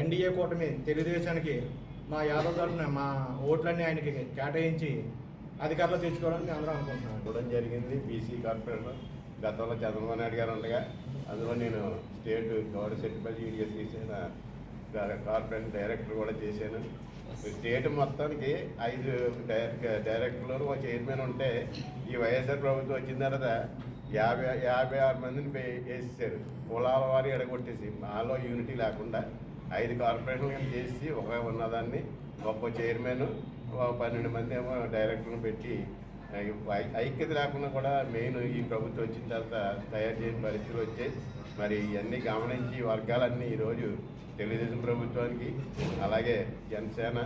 ఎన్డీఏ కూటమి తెలుగుదేశానికి మా యాదవ్ తరపున మా ఓట్లన్నీ ఆయనకి కేటాయించి అధికారులు తెచ్చుకోవాలని అందరం అనుకుంటున్నాను. కూడా జరిగింది. బీసీ కార్పొరేటర్ గతంలో చంద్రబాబు నాయుడు గారు ఉండగా అందులో నేను స్టేట్ గవర్నమెంట్ సర్టిఫికేట్ ఈడీఎస్ చేసిన కార్పొరేషన్ డైరెక్టర్ కూడా చేశాను. స్టేట్ మొత్తానికి 5 డైరెక్టర్లు ఒక చైర్మన్ ఉంటే ఈ వైఎస్ఆర్ ప్రభుత్వం వచ్చిన తర్వాత 56 మందిని వేసేసారు. కులాల వారి ఎడగొట్టేసి మాలో యూనిటీ లేకుండా 5 కార్పొరేషన్లు చేసి ఒక ఉన్నదాన్ని గొప్ప చైర్మన్ 12 మంది ఏమో డైరెక్టర్ని పెట్టి ఐక్యత లేకుండా కూడా మెయిన్ ఈ ప్రభుత్వం వచ్చిన తర్వాత తయారు చేయని పరిస్థితులు వచ్చాయి. మరి ఇవన్నీ గమనించి వర్గాలన్నీ ఈరోజు తెలుగుదేశం ప్రభుత్వానికి అలాగే జనసేన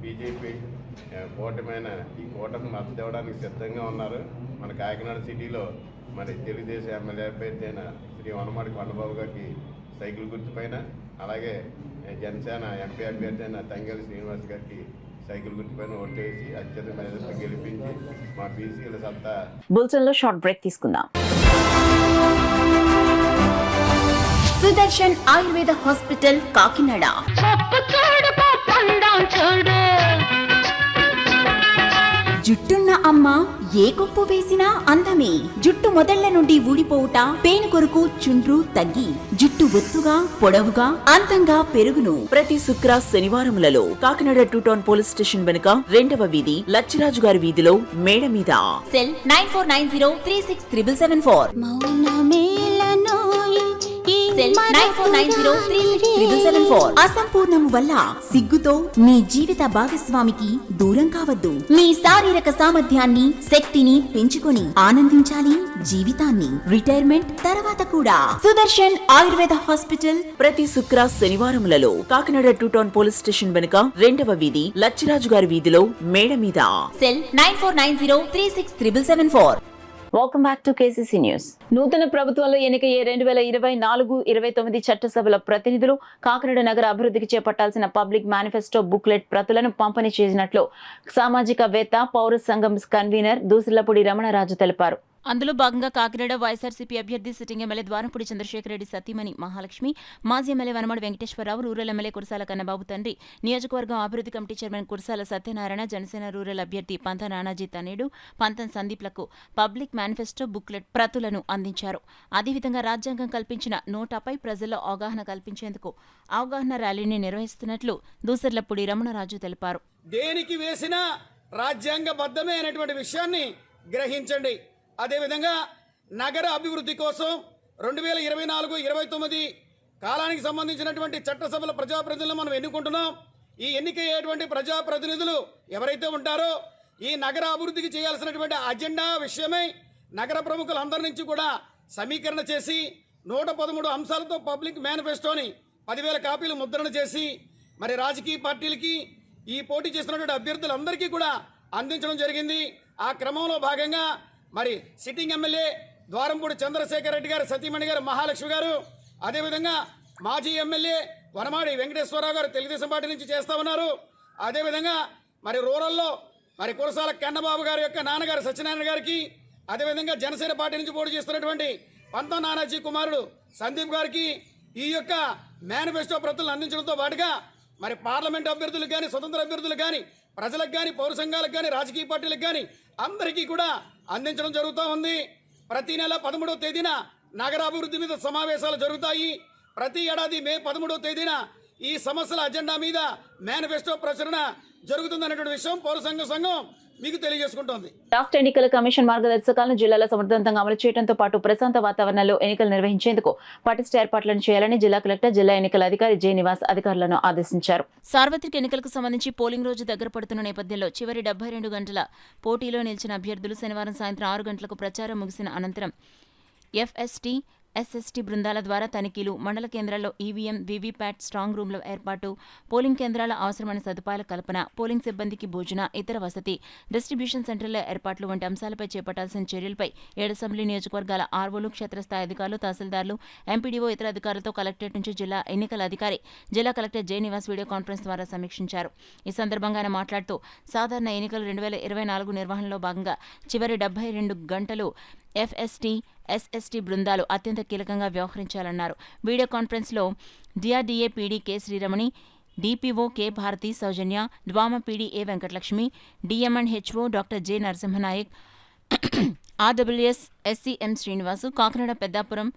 బీజేపీ కూటమైన ఈ కూటమి మద్దతు ఇవ్వడానికి సిద్ధంగా ఉన్నారు. మన కాకినాడ సిటీలో మరి తెలుగుదేశం ఎమ్మెల్యే అభ్యర్థి అయిన శ్రీ వనమాడి కొండబాబు గారికి సైకిల్ గుర్తుపైన అలాగే జనసేన ఎంపీ అభ్యర్థి అయిన తంగేలి శ్రీనివాస్ గారికి సైకిల్ గుర్తుపైన ఓటేసి అత్యధిక మెజారిటీతో గెలిపించి మా బీసీల సత్తా. బులెటిన్లో షార్ట్ బ్రేక్ తీసుకుందాం. సుదర్శన్ ఆయుర్వేద హాస్పిటల్ కాకినాడ. జుట్టున్న అమ్మ ఏ కొప్పు వేసినా అందమే. జుట్టు మొదళ్ల నుండి ఊడిపోవుట, పేను కొరకు చుండ్రు తగ్గి జుట్టు ఒత్తుగా పొడవుగా అందంగా పెరుగును. ప్రతి శుక్ర శనివారములలో కాకినాడ 2 టౌన్ పోలీస్ స్టేషన్ వెనుక 2వ వీధి లచ్చిరాజు గారి వీధిలో మేడ మీద. సెల్ 9490367774. అసంపూర్ణము వల్ల సిగ్గుతో మీ జీవిత భాగస్వామికి దూరం కావద్దు. మీ శారీరక సామర్థ్యాన్ని శక్తిని పెంచుకొని ఆనందించాలి జీవితాన్ని. రిటైర్మెంట్ తర్వాత కూడా. సుదర్శన్ ఆయుర్వేద హాస్పిటల్ ప్రతి శుక్ర శనివారములలో కాకినాడ 2 టౌన్ పోలీస్ స్టేషన్ వెనుక 2వ వీధి లచ్చిరాజు గారి వీధిలో మేడ మీద. Cell 9490367774. Welcome back to KCC news. నూతన ప్రభుత్వంలో ఎన్నికయ్యే 2024-29 చట్టసభల ప్రతినిధులు కాకినాడ నగర అభివృద్ధికి చేపట్టాల్సిన పబ్లిక్ మేనిఫెస్టో బుక్లెట్ ప్రతులను పంపిణీ చేసినట్లు సామాజికవేత్త పౌర సంఘం కన్వీనర్ దూసిలపూడి రమణరాజు తెలిపారు. అందులో భాగంగా కాకినాడ వైఎస్ఆర్సీపీ అభ్యర్థి సిట్టింగ్ ఎమ్మెల్యే ద్వారంపూడి చంద్రశేఖర్ రెడ్డి సతీమణి మహాలక్ష్మి, మాజీ MLA Vanamadi Venkateswara Rao, rural MLA Kurasala Kannababu తండ్రి, నియోజకవర్గం అభివృద్ధి committee chairman Kurasala Satyanarayana, Janasena rural అభ్యర్థి పంత నానాజీ తనేడు, పంతం సందీప్లకు పబ్లిక్ మేనిఫెస్టో బుక్లెట్ ప్రతులను అందించారు. అదేవిధంగా రాజ్యాంగం కల్పించిన నోటాపై ప్రజల్లో అవగాహన కల్పించేందుకు అవగాహన ర్యాలీని నిర్వహిస్తున్నట్లు దూసర్లపూడి రమణరాజు తెలిపారు. దేనికి వేసినా రాజ్యాంగబద్ధమే అనేటువంటి విషయాన్ని గ్రహించండి. అదేవిధంగా నగర అభివృద్ధి కోసం 2024-29 కాలానికి సంబంధించినటువంటి చట్టసభల ప్రజాప్రతినిధులు మనం ఎన్నుకుంటున్నాం. ఈ ఎన్నికయ్యేటువంటి ప్రజాప్రతినిధులు ఎవరైతే ఉంటారో ఈ నగర అభివృద్ధికి చేయాల్సినటువంటి అజెండా విషయమై నగర ప్రముఖులందరి నుంచి కూడా సమీకరణ చేసి 113 అంశాలతో పబ్లిక్ మేనిఫెస్టోని 10,000 కాపీలు ముద్రణ చేసి మరి రాజకీయ పార్టీలకి ఈ పోటీ చేస్తున్నటువంటి అభ్యర్థులందరికీ కూడా అందించడం జరిగింది. ఆ క్రమంలో భాగంగా మరి సిట్టింగ్ ఎమ్మెల్యే ద్వారంపూడి చంద్రశేఖర్ రెడ్డి గారు సతీమణి గారు మహాలక్ష్మి గారు, అదేవిధంగా మాజీ ఎమ్మెల్యే వనమాడి వెంకటేశ్వరరావు గారు తెలుగుదేశం పార్టీ నుంచి చేస్తూ ఉన్నారు. అదేవిధంగా మరి రూరల్లో మరి కురసాల కన్నబాబు గారి యొక్క నాన్నగారు సత్యనారాయణ గారికి, అదేవిధంగా జనసేన పార్టీ నుంచి పోటీ చేస్తున్నటువంటి పంతం నానాజీ కుమారుడు సందీప్ గారికి ఈ యొక్క మేనిఫెస్టో ప్రతులను అందించడంతో పాటుగా మరి పార్లమెంట్ అభ్యర్థులకు కానీ స్వతంత్ర అభ్యర్థులకు కానీ ప్రజలకు కానీ పౌర సంఘాలకు కానీ రాజకీయ పార్టీలకు కానీ అందరికీ కూడా అందించడం జరుగుతూ ఉంది. ప్రతి నెల 13వ తేదీన నగరాభివృద్ధి మీద సమావేశాలు జరుగుతాయి. ప్రతి ఏడాది మే 13వ తేదీన ఈ సమస్యల అజెండా మీద మేనిఫెస్టో ప్రచురణ జరుగుతుందనేటువంటి విషయం పౌర సంఘం మీకు తెలియజేసుకుంటోంది. రాష్ట్ర ఎన్నికల కమిషన్ మార్గదర్శకాలను జిల్లాలో సమర్థవంతంగా అమలు చేయడంతో పాటు ప్రశాంత వాతావరణంలో ఎన్నికలు నిర్వహించేందుకు పటిష్ట ఏర్పాట్లను చేయాలని జిల్లా కలెక్టర్, జిల్లా ఎన్నికల అధికారి జె నివాస్ అధికారులను ఆదేశించారు. సార్వత్రిక ఎన్నికలకు సంబంధించి పోలింగ్ రోజు దగ్గర పడుతున్న నేపథ్యంలో చివరి 72 గంటల పోటీలో నిలిచిన అభ్యర్థులు శనివారం సాయంత్రం 6 గంటలకు ప్రచారం ముగిసిన అనంతరం ఎఫ్ఎస్టీ ఎస్ఎస్టీ బృందాల ద్వారా తనిఖీలు, మండల కేంద్రాల్లో ఈవీఎం, వీవీప్యాట్ స్ట్రాంగ్ రూమ్ల ఏర్పాటు, పోలింగ్ కేంద్రాల అవసరమైన సదుపాయాల కల్పన, పోలింగ్ సిబ్బందికి భోజన, ఇతర వసతి, డిస్ట్రిబ్యూషన్ సెంటర్ల ఏర్పాట్లు వంటి అంశాలపై చేపట్టాల్సిన చర్యలపై 7 అసెంబ్లీ నియోజకవర్గాల ఆర్వోలు, క్షేత్రస్థాయి అధికారులు, తహసీల్దార్లు, ఎంపీడీఓ, ఇతర అధికారులతో కలెక్టరేట్ నుంచి జిల్లా ఎన్నికల అధికారి, జిల్లా collector J. Nivas video conference ద్వారా సమీక్షించారు. ఈ సందర్భంగా ఆయన మాట్లాడుతూ సాధారణ ఎన్నికలు 2024 నిర్వహణలో భాగంగా చివరి 72 గంటలు ఎఫ్ఎస్టీ, ఎస్ఎస్టీ బృందాలు అత్యంత కీలకంగా వ్యవహరించాలన్నారు. వీడియో కాన్ఫరెన్స్లో DRDA PD K. Sriramani, DPO K. Bharati Soujanya, DWAMA PD A. Venkatalakshmi, DMNHO doctor J. Narasimhanayak, RWS SC M. Srinivasu, Kakinada Peddapuram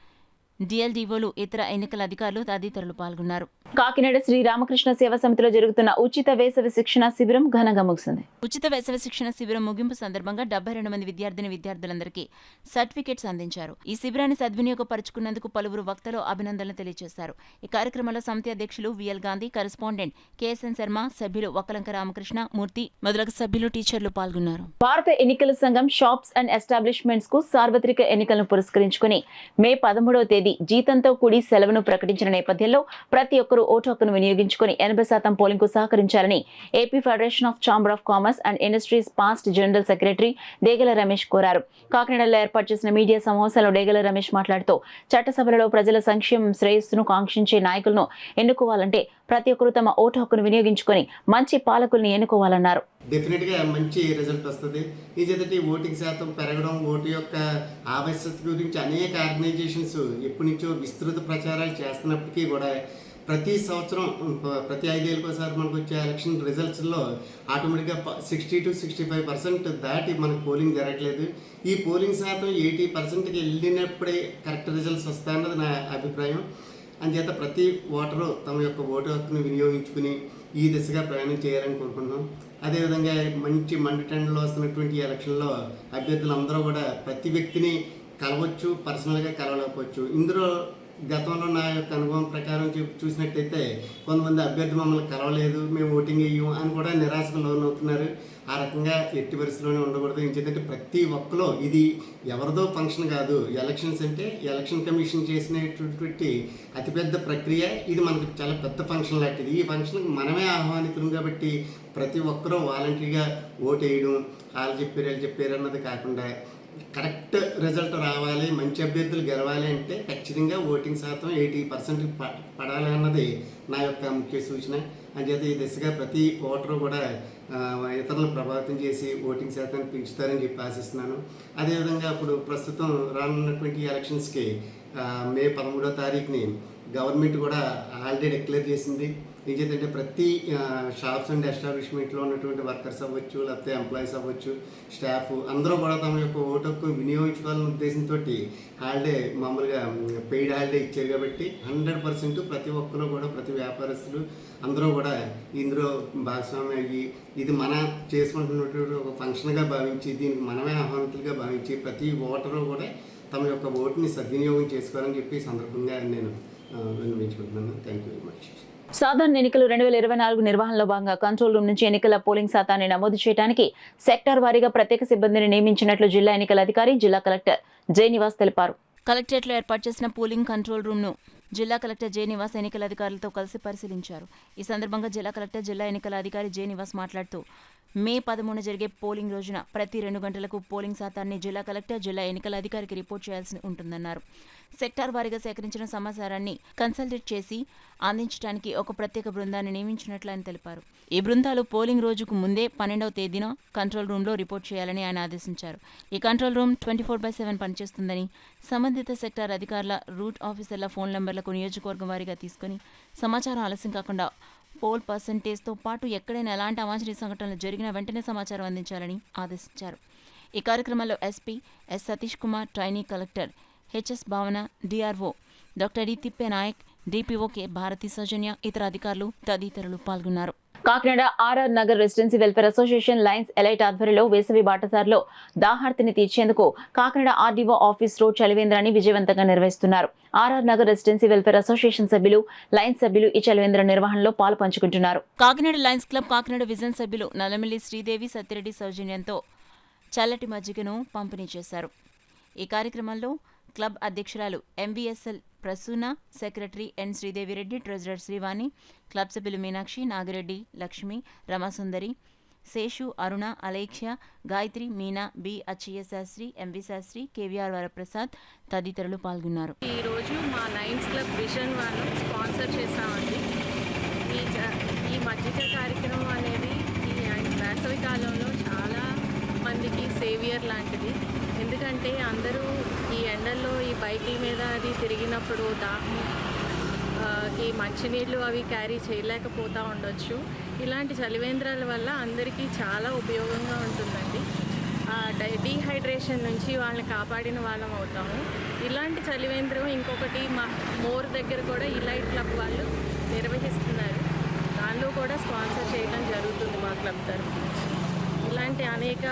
డిఎల్డీఓలు, ఇతర ఎన్నికల అధికారులు తదితరులు పాల్గొన్నారు. కాకినాడ శ్రీ రామకృష్ణ సేవా సమితిలో జరుగుతున్న ఉచిత వేసవి శిక్షణ శిబిరం ఘనంగా ముగిసింది. ఉచిత వేసవి శిక్షణ శిబిరం ముగింపు సందర్భంగా 72 మంది విద్యార్థులందరికీ సర్టిఫికెట్స్ అందించారు. ఈ శిబిరాన్ని సద్వినియోగపరుచుకున్నందుకు పలువురు వక్తలు అభినందనలు తెలియజేశారు. ఈ కార్యక్రమంలో సమితి అధ్యక్షులు VL Gandhi, correspondent KSN Sharma, సభ్యులు వక్కలంక రామకృష్ణ మూర్తి మొదలగు సభ్యులు, టీచర్లు పాల్గొన్నారు. భారత ఎన్నికల సంఘం షాప్స్ అండ్ ఎస్టాబ్లిష్మెంట్స్ కు సార్వత్రిక ఎన్నికలను పురస్కరించుకుని మే 13వ తేదీ జీతంతో కూడి సెలవును ప్రకటించిన నేపథ్యంలో ప్రతి ఒక్కరూ ఓటు హక్కును వినియోగించుకుని 80% పోలింగ్ కు సహకరించాలని AP federation of chamber of commerce and industries past general secretary Degala Ramesh కోరారు. కాకినాడలో ఏర్పాటు చేసిన మీడియా సమావేశంలో డేగల రమేష్ మాట్లాడుతూ చట్టసభలలో ప్రజల సంక్షేమం, శ్రేయస్సును కాంక్షించే నాయకులను ఎన్నుకోవాలంటే ప్రతి ఒక్కరూ తమ ఓటు హక్కును వినియోగించుకుని మంచి పాలకుల్ని ఎన్నుకోవాలన్నారు. డెఫినెట్గా మంచి రిజల్ట్ వస్తుంది. ఈ చేతటి ఓటింగ్ శాతం పెరగడం, ఓటు యొక్క ఆవశ్యకత గురించి అనేక ఆర్గనైజేషన్స్ ఎప్పటి నుంచో విస్తృత ప్రచారాలు చేస్తున్నప్పటికీ కూడా ప్రతి సంవత్సరం ప్రతి 5 ఏళ్ళకోసారి మనకు వచ్చే ఎలక్షన్ రిజల్ట్స్లో ఆటోమేటిక్గా 60 to 65% దాటి మనకు పోలింగ్ జరగట్లేదు. ఈ పోలింగ్ శాతం 80%కి వెళ్ళినప్పుడే కరెక్ట్ రిజల్ట్స్ వస్తాయన్నది నా అభిప్రాయం. అందుచేత ప్రతి ఓటరు తమ యొక్క ఓటు హక్కును వినియోగించుకుని ఈ దిశగా ప్రయాణం చేయాలని కోరుకుంటున్నాం. అదేవిధంగా మంచి మండుటెండలో వస్తున్నటువంటి ఎలక్షన్లో అభ్యర్థులందరూ కూడా ప్రతి వ్యక్తిని కలవచ్చు, పర్సనల్గా కలవలేకపోవచ్చు. ఇందులో గతంలో నా యొక్క అనుభవం ప్రకారం చూసినట్టయితే కొంతమంది అభ్యర్థి మమ్మల్ని కలవలేదు, మేము ఓటింగ్ వేయం అని కూడా నిరాశకు లోనవుతున్నారు. ఆ రకంగా ఎట్టి పరిస్థితుల్లోనే ఉండకూడదు. ఎందుకంటే ప్రతి ఒక్కరు ఇది ఎవరిదో ఫంక్షన్ కాదు. ఎలక్షన్స్ అంటే ఎలక్షన్ కమిషన్ చేసినటువంటి అతిపెద్ద ప్రక్రియ. ఇది మనకు చాలా పెద్ద ఫంక్షన్ లాంటిది. ఈ ఫంక్షన్కి మనమే ఆహ్వానితులం కాబట్టి ప్రతి ఒక్కరూ వాలంటరీగా ఓటు వేయడం, వాళ్ళు చెప్పారు అన్నది కాకుండా కరెక్ట్ రిజల్ట్ రావాలి, మంచి అభ్యర్థులు గెలవాలి అంటే ఖచ్చితంగా ఓటింగ్ శాతం 80% పడాలి అన్నది నా యొక్క ముఖ్య సూచన. అంచేత ఈ దిశగా ప్రతి ఓటరు కూడా ఇతరులను ప్రభావితం చేసి ఓటింగ్ శాతాన్ని పెంచుతారని చెప్పి ఆశిస్తున్నాను. అదేవిధంగా ఇప్పుడు ప్రస్తుతం రానున్నటువంటి ఎలక్షన్స్కి మే 13వ తారీఖుని గవర్నమెంట్ కూడా హాలిడే డిక్లేర్ చేసింది. ఏంటంటే ప్రతి షాప్స్ అండ్ ఎస్టాబ్లిష్మెంట్లో ఉన్నటువంటి వర్కర్స్ అవ్వచ్చు, లేకపోతే ఎంప్లాయీస్ అవ్వచ్చు, స్టాఫ్ అందరూ కూడా తమ యొక్క ఓటు హక్కు వినియోగించుకోవాలనే ఉద్దేశంతో హాలిడే మామూలుగా పెయిడ్ హాలిడే ఇచ్చారు. కాబట్టి 100% ప్రతి ఒక్కరూ కూడా, ప్రతి వ్యాపారస్తులు అందరూ కూడా ఇందులో భాగస్వామ్యం అయ్యి ఇది మన చేసుకుంటున్నటువంటి ఒక ఫంక్షన్గా భావించి, దీనికి మనమే ఆహ్వానితులుగా భావించి ప్రతి ఓటరు కూడా తమ యొక్క ఓటుని సద్వినియోగం చేసుకోవాలని చెప్పి సందర్భంగా నేను విన్నవించుకుంటున్నాను. Thank you very much. సాధారణ ఎన్నికలు 2024 నిర్వహణలో భాగంగా కంట్రోల్ రూమ్ నుంచి ఎన్నికల పోలింగ్ శాతాన్ని నమోదు చేయడానికి సెక్టార్ వారీగా ప్రత్యేక సిబ్బందిని నియమించినట్లు జిల్లా ఎన్నికల అధికారి, జిల్లా కలెక్టర్ జె. నివాస్ తెలిపారు. కలెక్టరేట్లో ఏర్పాటు చేసిన పోలింగ్ కంట్రోల్ రూమ్ను జిల్లా కలెక్టర్ జె. నివాస్ ఎన్నికల అధికారులతో కలిసి పరిశీలించారు. ఈ సందర్భంగా జిల్లా కలెక్టర్, జిల్లా ఎన్నికల అధికారి జె. నివాస్ మాట్లాడుతూ మే 13 జరిగే పోలింగ్ రోజున ప్రతి 2 గంటలకు పోలింగ్ శాతాన్ని జిల్లా కలెక్టర్, జిల్లా ఎన్నికల అధికారికి రిపోర్ట్ చేయాల్సి ఉంటుందన్నారు. సెక్టార్ వారీగా సేకరించిన సమాచారాన్ని కన్సల్టేట్ చేసి అందించడానికి ఒక ప్రత్యేక బృందాన్ని నియమించినట్లు ఆయన తెలిపారు. ఈ బృందాలు పోలింగ్ రోజుకు ముందే 12వ తేదీన కంట్రోల్ రూమ్లో రిపోర్ట్ చేయాలని ఆయన ఆదేశించారు. ఈ కంట్రోల్ రూమ్ 24/7 పనిచేస్తుందని, సంబంధిత సెక్టార్ అధికారుల, రూట్ ఆఫీసర్ల ఫోన్ నంబర్లకు నియోజకవర్గం వారీగా తీసుకుని సమాచారం ఆలస్యం కాకుండా పోల్ పర్సంటేజ్తో పాటు ఎక్కడైనా ఎలాంటి అవాంఛనీయ సంఘటనలు జరిగినా వెంటనే సమాచారం అందించాలని ఆదేశించారు. ఈ కార్యక్రమంలో SP S. Satish Kumar, trainee collector HS Bhavana, DRO doctor D. Tippenayak, DPO K. Bharati Soujanya, ఇతర అధికారులు తదితరులు పాల్గొన్నారు. Kakinada RR Nagar residency welfare association Lions elite ఆధ్వర్యంలో వేసవి బాటసారిలో దాహార్తిని తీర్చేందుకు కాకినాడ ఆర్డీఓ ఆఫీస్ రోడ్ చలివేంద్రాన్ని విజయవంతంగా నిర్వహిస్తున్నారు. RR Nagar residency welfare association సభ్యులు, లయన్స్ సభ్యులు ఈ చలివేంద్ర నిర్వహణలో పాలు పంచుకుంటున్నారు. Kakinada Lions club, Kakinada vision సభ్యులు నల్లమిల్లి శ్రీదేవి, సత్యరెడ్డి సౌజన్యంతో చల్లటి మజ్జిగను పంపిణీ చేశారు. ఈ కార్యక్రమంలో క్లబ్ అధ్యక్షురాలు MVSL Prasuna, secretary N Sridevireddy, treasurer Srivani, club సభ్యులు Meenakshi, Nagireddy, Lakshmi, Ramasundari, Seshu, Aruna, Alekhya, Gayatri, Meena, B Achayya Sastry, MV Sastry, KVR Varaprasad తదితరులు పాల్గొన్నారు. ఈరోజు మా లయన్స్ క్లబ్ విజన్ వాళ్ళు స్పాన్సర్ చేశామండి. ఈ మజ్జిగ కార్యక్రమం అనేది ఈ వేసవి కాలంలో చాలా మందికి సేవియర్ లాంటిది. ఎందుకంటే అందరూ ఈ ఎండల్లో ఈ బైకుల మీద అది తిరిగినప్పుడు దాహంకి మంచినీళ్ళు అవి క్యారీ చేయలేకపోతూ ఉండొచ్చు. ఇలాంటి చలివేంద్రాల వల్ల అందరికీ చాలా ఉపయోగంగా ఉంటుందండి. డీహైడ్రేషన్ నుంచి వాళ్ళని కాపాడిన వాళ్ళం అవుతాము. ఇలాంటి చలివేంద్రం ఇంకొకటి మా మోర్ దగ్గర కూడా ఇలైట్ క్లబ్ వాళ్ళు నిర్వహిస్తున్నారు. దానిలో కూడా స్పాన్సర్ చేయడం జరుగుతుంది మా క్లబ్ తరఫు నుంచి. ఇలాంటి అనేక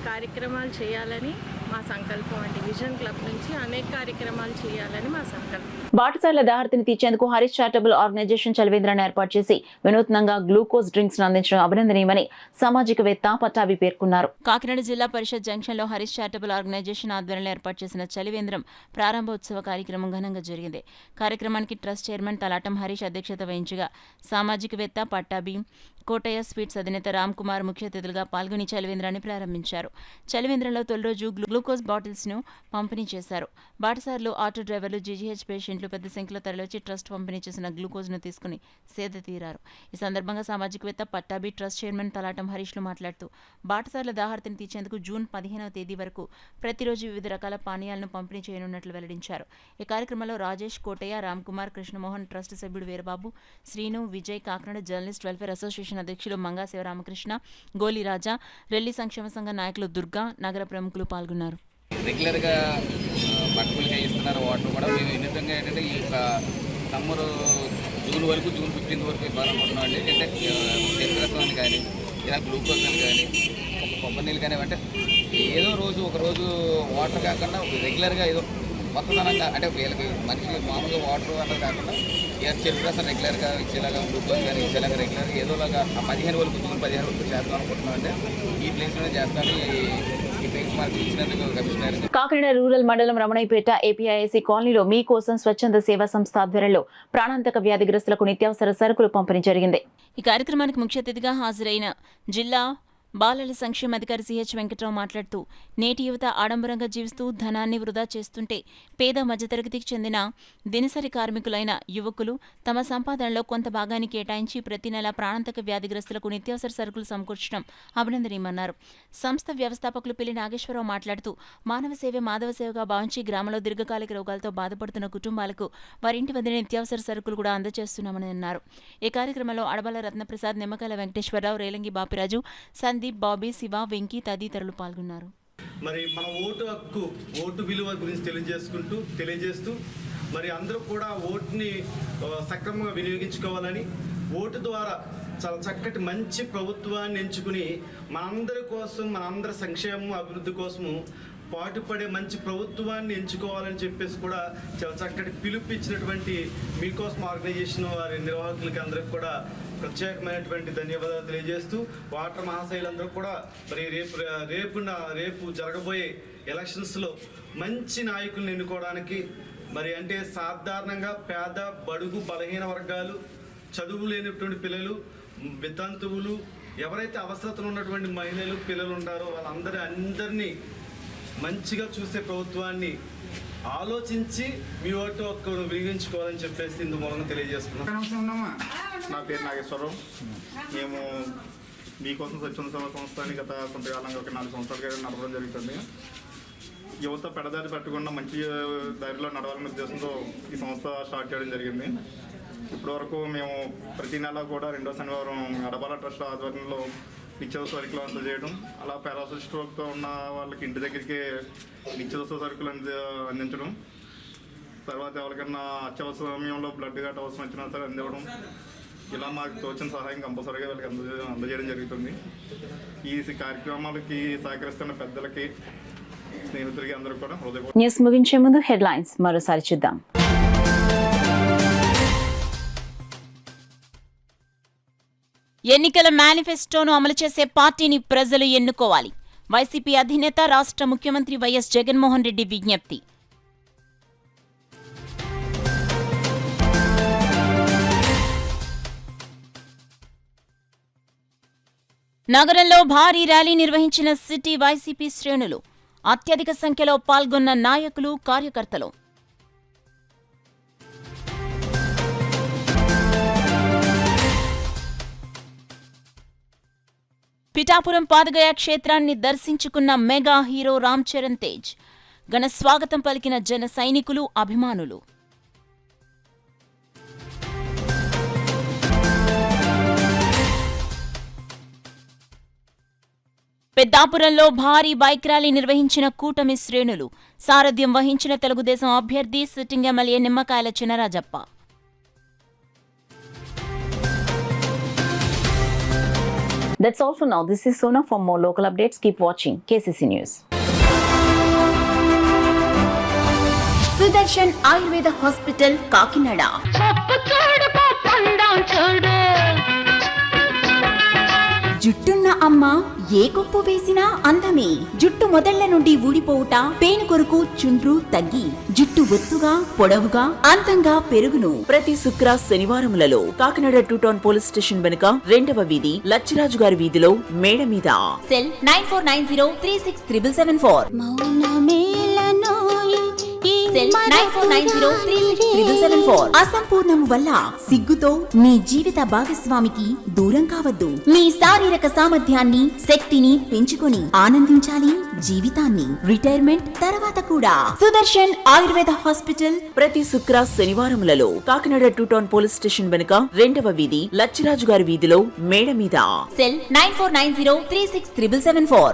కార్యక్రమాలు చేయాలని మా సంకల్పం అండి. విజన్ క్లబ్ నుంచి అనేక కార్యక్రమాలు చేయాలని మా సంకల్పం. బాటసార్ల దాహర్తిని తీర్చేందుకు హరీష్ చారిటబుల్ ఆర్గనైజేషన్ చలివేంద్రాన్ని ఏర్పాటు చేసి వినూత్నంగా గ్లూకోజ్ డ్రింక్స్ అందించడం అభినందనీయమని సామాజికవేత్త పట్టాభి పేర్కొన్నారు. కాకినాడ జిల్లా పరిషత్ జంక్షన్ లో హరీష్ చారిటబుల్ ఆర్గనైజేషన్ ఆధ్వర్యంలో ఏర్పాటు చేసిన చలివేంద్రం ప్రారంభోత్సవ కార్యక్రమం ఘనంగా జరిగింది. కార్యక్రమానికి ట్రస్ట్ చైర్మన్ తలాటం హరీష్ అధ్యక్షత వహించగా సామాజికవేత్త పట్టాభి, కోటయ్య స్వీట్స్ అధినేత రామ్ కుమార్ ముఖ్య అతిథులుగా పాల్గొని చలివేంద్రాన్ని ప్రారంభించారు. చలివేంద్రంలో తొలి రోజు గ్లూకోజ్ బాటిల్స్ ను పంపిణీ చేశారు. బాటసార్లు, ఆటో డ్రైవర్లు, జీజీహెచ్ పేషెంట్లు పెద్ద సంఖ్యలో తరలివచ్చి ట్రస్ట్ పంపిణీ చేసిన గ్లూకోజ్ ను తీసుకుని సేద తీరారు. ఈ సందర్భంగా సామాజికవేత్త పట్టాభి, ట్రస్ట్ చైర్మన్ తలాటం హరీష్లు మాట్లాడుతూ బాటసార్ల దాహార్తిని తీర్చేందుకు జూన్ 15వ తేదీ వరకు ప్రతిరోజు వివిధ రకాల పానీయాలను పంపిణీ చేయనున్నట్లు వెల్లడించారు. ఈ కార్యక్రమంలో రాజేష్, కోటయ్య, రామ్ కుమార్, కృష్ణమోహన్, ట్రస్ట్ సభ్యుడు Veerababu, Srinu, Vijay, Kakinada journalist welfare association అధ్యక్షులు మంగా శివరామకృష్ణ, గోలి రాజా, రెల్లి సంక్షేమ సంఘ నాయకులు దుర్గా, నగర ప్రముఖులు పాల్గొన్నారు. రెగ్యులర్గా బట్టలుగా ఇస్తున్నారు. వాటర్ కూడా మేము వినూత్నంగా ఏంటంటే ఈ సమ్మర్ జూన్ వరకు, జూన్ 15 వరకు ఇవ్వాలనుకుంటున్నాం అండి. అంటే చెరుకు అని కానీ, ఇలా గ్లూకోజ్ అని కానీ, కొబ్బరి నీళ్ళు కానీ, అంటే ఏదో రోజు ఒక రోజు వాటర్ కాకుండా రెగ్యులర్గా ఏదో కొత్తదనంగా, అంటే వీళ్ళకి మనిషి మామూలుగా వాటర్ అన్నది కాకుండా చెరుకు రసం రెగ్యులర్గా ఇచ్చేలాగా, గ్లూకోజ్ కానీ ఇచ్చేలాగా రెగ్యులర్గా ఏదోలాగా ఆ 15 వరకు, జూన్ 15 వరకు చేద్దాం అనుకుంటున్నాం. అంటే ఈ ప్లేస్లోనే చేస్తాను. ఈ ప్లేస్ మాకు ఇచ్చినందుకు కమిషనర్. కాకినాడ రూరల్ మండలం రమణయ్యపేట ఏపీఐఐసి కాలనీలో మీకోసం స్వచ్ఛంద సేవా సంస్థ ఆధ్వర్యంలో ప్రాణాంతక వ్యాధిగ్రస్తులకు నిత్యావసర సరుకులు పంపిణీ జరిగింది. ఈ కార్యక్రమానికి ముఖ్య అతిథిగా హాజరైన జిల్లా బాలల సంక్షేమ అధికారి సిహెచ్ వెంకట్రావు మాట్లాడుతూ నేటి యువత ఆడంబరంగా జీవిస్తూ ధనాన్ని వృధా చేస్తుంటే పేద మధ్యతరగతికి చెందిన దినసరి కార్మికులైన యువకులు తమ సంపాదనలో కొంత భాగాన్ని కేటాయించి ప్రతి నెల ప్రాణాంతక వ్యాధిగ్రస్తులకు నిత్యావసర సరుకులు సమకూర్చడం అభినందనీయమన్నారు. సంస్థ వ్యవస్థాపకులు పిల్లి నాగేశ్వరరావు మాట్లాడుతూ మానవ సేవే మాధవ సేవగా భావించి గ్రామంలో దీర్ఘకాలిక రోగాలతో బాధపడుతున్న కుటుంబాలకు వారింటి వద్ద నిత్యావసర సరుకులు కూడా అందజేస్తున్నామని అన్నారు. ఈ కార్యక్రమంలో అడబాల రత్నప్రసాద్, నిమ్మకాయల వెంకటేశ్వరరావు, రేలంగి బాపిరాజు, సందీప్, బాబీ, శివ, వెంకీ తదితరులు పాల్గొన్నారు. మరి మన ఓటు హక్కు, ఓటు విలువ గురించి తెలియజేస్తూ మరి అందరూ కూడా ఓటుని సక్రమంగా వినియోగించుకోవాలని, ఓటు ద్వారా చాలా చక్కటి మంచి ప్రభుత్వాన్ని ఎంచుకుని మనందరి కోసం, మనందరి సంక్షేమం, అభివృద్ధి కోసము పాటుపడే మంచి ప్రభుత్వాన్ని ఎంచుకోవాలని చెప్పేసి కూడా చాలా చక్కటి పిలుపునిచ్చినటువంటి మీకోసం ఆర్గనైజేషన్ వారి నిర్వాహకులకి అందరికి కూడా ప్రత్యేకమైనటువంటి ధన్యవాదాలు తెలియజేస్తూ, వాటర్ మహాశైలందరూ కూడా మరి రేపు జరగబోయే ఎలక్షన్స్లో మంచి నాయకులను ఎన్నుకోవడానికి, మరి అంటే సాధారణంగా పేద, బడుగు, బలహీన వర్గాలు, చదువు లేనటువంటి పిల్లలు, వితంతువులు, ఎవరైతే అవసరతలు ఉన్నటువంటి మహిళలు, పిల్లలు ఉంటారో వాళ్ళందరినీ మంచిగా చూసే ప్రభుత్వాన్ని ఆలోచించి మీ ఓటు హక్కును వినియోగించుకోవాలని చెప్పేసి ఇందు మూలంగా తెలియజేస్తున్నాం. నా పేరు నాగేశ్వరరావు. మేము మీకోసం స్వచ్ఛంద సేవా సంస్థని గత కొంతకాలంగా ఒక 4 సంవత్సరాలుగా నడపడం జరుగుతుంది. యువత పెడదారి పెట్టకుండా మంచి దారిలో నడవాలనే ఉద్దేశంతో ఈ సంస్థ స్టార్ట్ చేయడం జరిగింది. ఇప్పటివరకు మేము ప్రతి నెల కూడా 2వ శనివారం అడబాల ట్రస్ట్ ఆధ్వర్యంలో నిత్యావసర సరుకులు అందజేయడం, అలా పారాసిస్ స్ట్రోక్తో ఉన్న వాళ్ళకి ఇంటి దగ్గరికి నిత్యావసర సరుకులు అందించడం, తర్వాత ఎవరికన్నా అత్యవసర సమయంలో బ్లడ్ గట్ట అవసరం వచ్చినా సరే అందివ్వడం, ఇలా మాకు తోచిన సహాయం కంపల్సరీగా వాళ్ళకి అందజేయడం జరుగుతుంది. ఈ కార్యక్రమాలకి సహకరిస్తున్న పెద్దలకి, స్నేహితులకి అందరూ కూడా హృదయపూర్వక. న్యూస్ ముగించే ముందు హెడ్లైన్స్ మరోసారి చూద్దాం. ఎన్నికల మేనిఫెస్టోను అమలు చేసే పార్టీని ప్రజలు ఎన్నుకోవాలి. వైసీపీ అధినేత రాష్ట్ర ముఖ్యమంత్రి వైఎస్ జగన్మోహన్ రెడ్డి విజ్ఞప్తి. నగరంలో భారీ ర్యాలీ నిర్వహించిన సిటీ వైసీపీ శ్రేణులు. అత్యధిక సంఖ్యలో పాల్గొన్న నాయకులు, కార్యకర్తలు. పిఠాపురం పాదగయ క్షేత్రాన్ని దర్శించుకున్న మెగా హీరో రామ్ చరణ్ తేజ్. ఘన స్వాగతం పలికిన జన సైనికులు, అభిమానులు. పెద్దాపురంలో భారీ బైక్ ర్యాలీ నిర్వహించిన కూటమి శ్రేణులు. సారథ్యం వహించిన తెలుగుదేశం అభ్యర్థి sitting MLA Nimmakayala Chinarajappa. That's all for now. This is Sona. For more local updates, keep watching KCC News. Sudarshan Ayurveda Hospital, Kakinada. జుట్టున్న అమ్మ ఏ కొప్పు వేసినా అందమే. జుట్టు మొదళ్ల నుండి ఊడిపోవుట, పేను కొరకు చుండ్రు తగ్గి జుట్టు ఒత్తుగా, పొడవుగా, అందంగా పెరుగును. ప్రతి శుక్ర శనివారములలో కాకినాడ 2 టౌన్ పోలీస్ స్టేషన్ వెనుక 2వ వీధి లచ్చిరాజు గారి వీధిలో మేడ మీద. సెల్ 9490367774. సెల్ 9490367774. అసంపూర్ణము వల్ల సిగ్గుతో మీ జీవిత భాగస్వామికి దూరం కావద్దు. మీ శారీరక సామర్థ్యాన్ని, శక్తిని పెంచుకొని ఆనందించాలి జీవితాన్ని. రిటైర్మెంట్ తర్వాత కూడా. సుదర్శన్ ఆయుర్వేద హాస్పిటల్ ప్రతి శుక్ర శనివారములలో కాకినాడ 2 టౌన్ పోలీస్ స్టేషన్ వెనుక 2వ వీధి లచ్చిరాజు గారి వీధిలో మేడ మీద. సెల్ 9490367774.